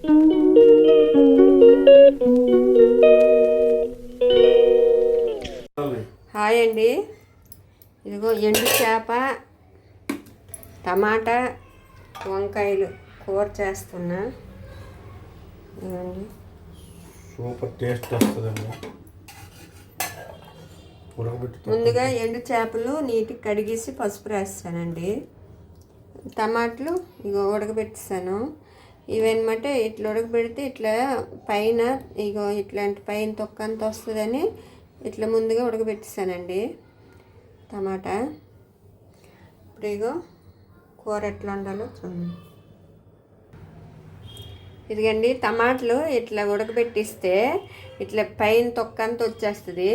Hi అండి, ఇదిగో ఎండు చేప, టమాటా, వంకాయలు కూర చేస్తున్నా. ఇదిగోండి, సూపర్ టేస్ట్ వస్తుందండి. ముందుగా ఎండు చేపలు నీట్గా కడిగేసి పసుపు రాస్తానండి. టమాటాలు ఇగో ఉడకబెట్టిస్తాను. ఇవన్నమాట ఇట్లా ఉడకబెడితే ఇట్లా పైన ఇగో ఇట్లాంటి పైన తొక్కంత వస్తుందని ఇట్లా ముందుగా ఉడకబెట్టిస్తానండి టమాటా. ఇప్పుడు ఇగో కూర ఎట్లా ఉండాలో చూడండి. ఇదిగండి టమాటాలు ఇట్లా ఉడకబెట్టిస్తే ఇట్లా పైన తొక్కంత వచ్చేస్తుంది.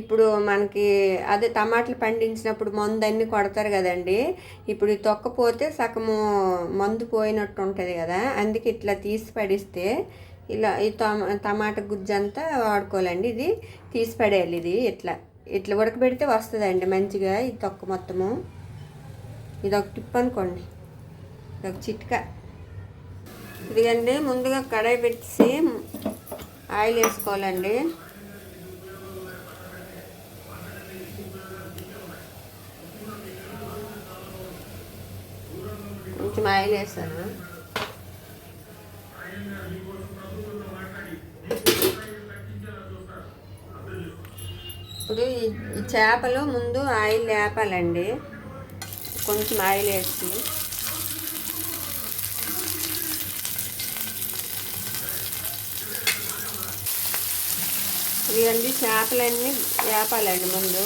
ఇప్పుడు మనకి అదే టమాటాలు పండించినప్పుడు మందు అన్నీ కొడతారు కదండి. ఇప్పుడు ఈ తొక్కపోతే సగము మందు పోయినట్టు ఉంటుంది కదా, అందుకే ఇట్లా తీసి పడిస్తే ఇలా ఈ టమాటా గుజ్జంతా వాడుకోవాలండి. ఇది తీసి పడేయాలి. ఇది ఇట్లా ఇట్లా ఉడకబెడితే వస్తుందండి మంచిగా ఈ తొక్క మొత్తము. ఇది ఒక టిప్ అనుకోండి, ఇది ఒక చిట్కా. ఇదిగండి ముందుగా కడాయి పెట్టి ఆయిల్ వేసుకోవాలండి. కొంచెం ఆయిల్ వేస్తాను. ఇప్పుడు ఈ చేపలు ముందు ఆయిల్ లేపాలండి. కొంచెం ఆయిల్ వేసి ఇవన్నీ చేపలన్నీ వేపాలండి ముందు.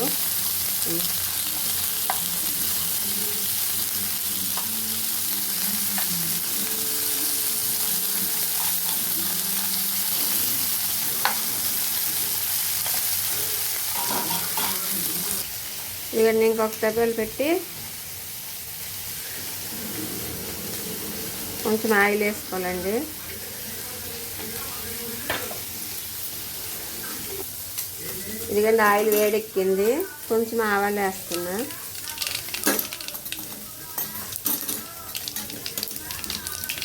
ఇవన్నీ ఇంకొక టేబుల్ పెట్టి కొంచెం ఆయిల్ వేసుకోవాలండి. ఇదిగండి ఆయిల్ వేడెక్కింది, కొంచెం ఆవాలు వేస్తున్నా.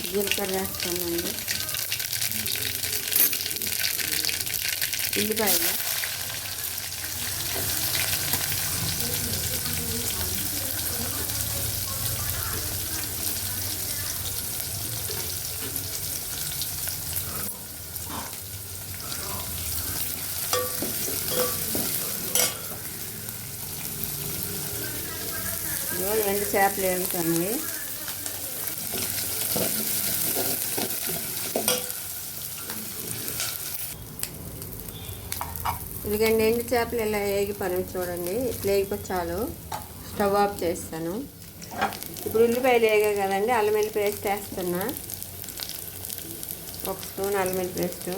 జీలకర్ర వేస్తానండి, ఉల్లిపాయలు, ఎండు చేపలు వేగుతాయి. ఇదిగండి ఎండు చేపలు ఇలా వేగిపోయి చూడండి. ఇట్లా వేగిపోతే చాలు, స్టవ్ ఆఫ్ చేస్తాను. ఇప్పుడు ఉల్లిపాయలు వేగాయి కదండి, అల్లం వెల్లుల్లి పేస్ట్ వేస్తున్నా. 1 స్పూన్ అల్లం వెల్లుల్లి పేస్టు,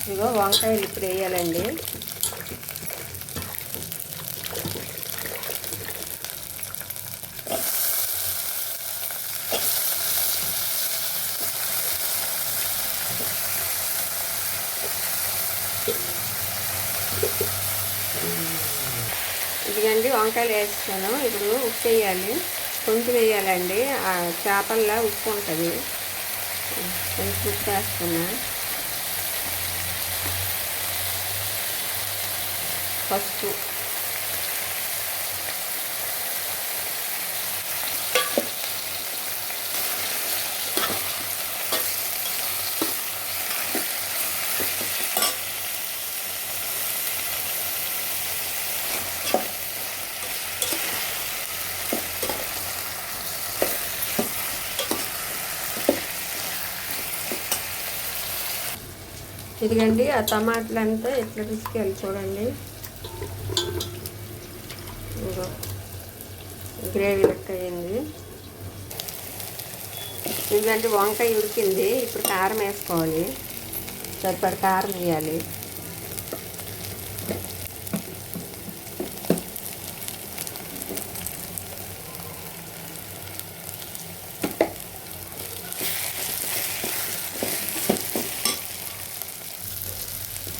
ఇదిగో వంకాయలు ఇప్పుడు వేయాలండి. ఇదిగండి వంకాయలు వేస్తాను. ఇప్పుడు ఉప్పు వేయాలి, కొంచెం వేయాలండి. ఆ చేపల్లో ఉప్పు ఉంటుంది, కొంచెం ఉప్పు వేస్తున్నా. పసుపు, ఇదిగండి ఆ టమాటాలు అంతా ఇట్లా తీసుకెళ్ళి చూడండి. గ్రేవీ లెక్క అయింది. ఇదిగండి వంకాయ ఉడికింది. ఇప్పుడు కారం వేసుకోవాలి, సరిపడ కారం వేయాలి.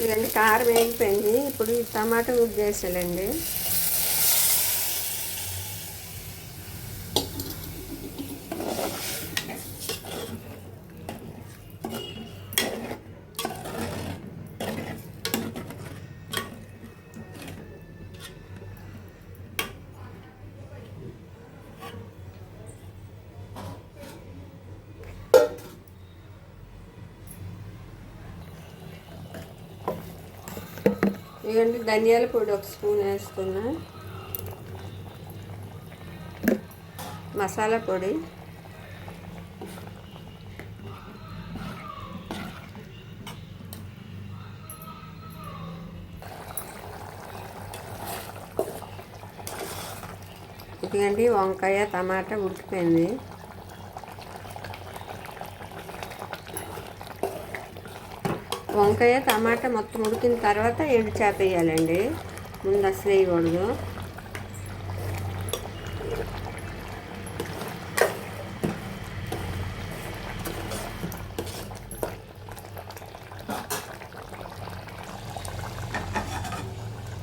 ఇదండి కారం వేగిపోయింది. ఇప్పుడు ఈ టమాటా ఉప్పు చేసేయాలండి. ఇవన్నీ ధనియాల పొడి 1 స్పూన్ వేసుకున్నా, మసాలా పొడి, ఇదిగండి వంకాయ టమాటా ఉడికిపోయింది. వంకాయ టమాటా మొత్తం ఉడికిన తర్వాత ఎండు చేప వేయాలండి. ముందు అసలు వేయకూడదు.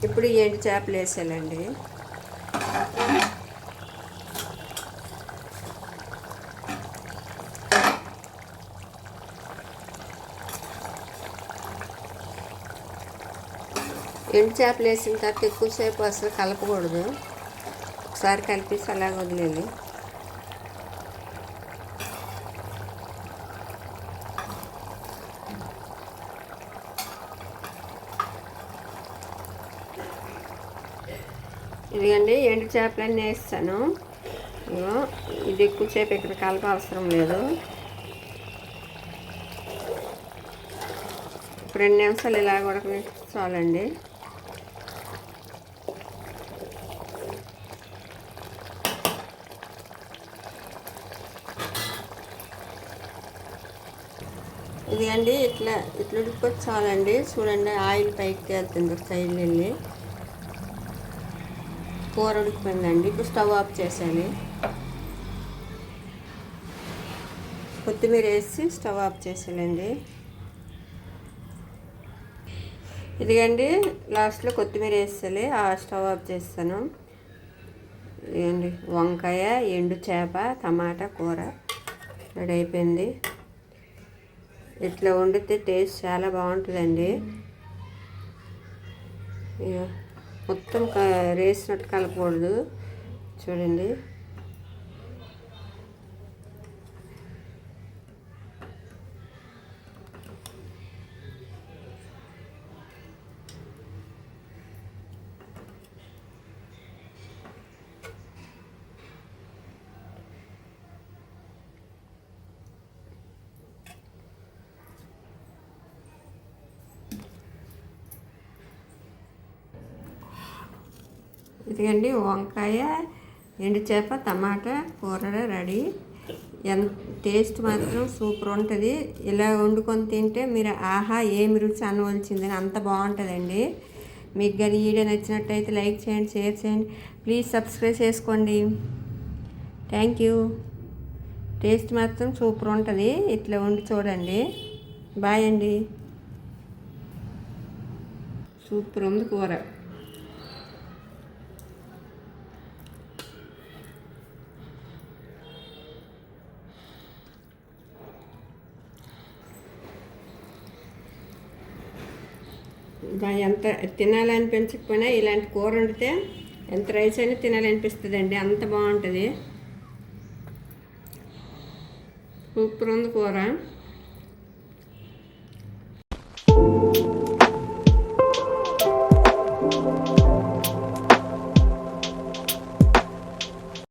ఇప్పుడు ఎండు చేపలు వేసేయాలండి. ఎండు చేపలు వేసిన తర్వాత ఎక్కువసేపు అసలు కలపకూడదు. ఒకసారి కలిపేసి అలాగ వదిలేయాలి. ఇదిగండి ఎండు చేపలన్నీ వేస్తాను. ఇది ఎక్కువసేపు ఇక్కడ కలప అవసరం లేదు. 2 నిమిషాలు ఇలా ఉడకనిచ్చాలండి. ఇదిగండి ఇట్లా ఉడికొచ్చాలండి. చూడండి ఆయిల్ పైకి వెళ్తుంది సైడ్ వెళ్ళి. కూర ఉడికిపోయిందండి. ఇప్పుడు స్టవ్ ఆఫ్ చేసేయాలి. కొత్తిమీర వేసి స్టవ్ ఆఫ్ చేసేయాలండి. ఇదిగండి లాస్ట్లో కొత్తిమీర వేసేయాలి. స్టవ్ ఆఫ్ చేస్తాను. ఇదిగండి వంకాయ, ఎండు చేప, టమాటా కూర రెడీ అయిపోయింది. ఇట్లా వండితే టేస్ట్ చాలా బాగుంటుందండి. మొత్తం రేసినట్టు కలపకూడదు. చూడండి ఇదిగండి వంకాయ, ఎండు చేప, టమాటా కూర రెడీ. టేస్ట్ మాత్రం సూపర్ ఉంటుంది. ఇలా వండుకొని తింటే మీరు ఆహా ఏమి రుచి అనవలసిందని అంత బాగుంటుందండి. మీకు కానీ వీడియో నచ్చినట్టయితే లైక్ చేయండి, షేర్ చేయండి, ప్లీజ్ సబ్స్క్రైబ్ చేసుకోండి. Thank you. టేస్ట్ మాత్రం సూపర్ ఉంటుంది. ఇట్లా వండి చూడండి. బాయ్ అండి. సూపర్ ఉంది కూర. ఎంత తినాలనిపించకపోయినా ఇలాంటి కూర వండితే ఎంత రైస్ అయినా తినాలనిపిస్తుందండి. అంత బాగుంటుంది. సూపర్ ఉంది కూర.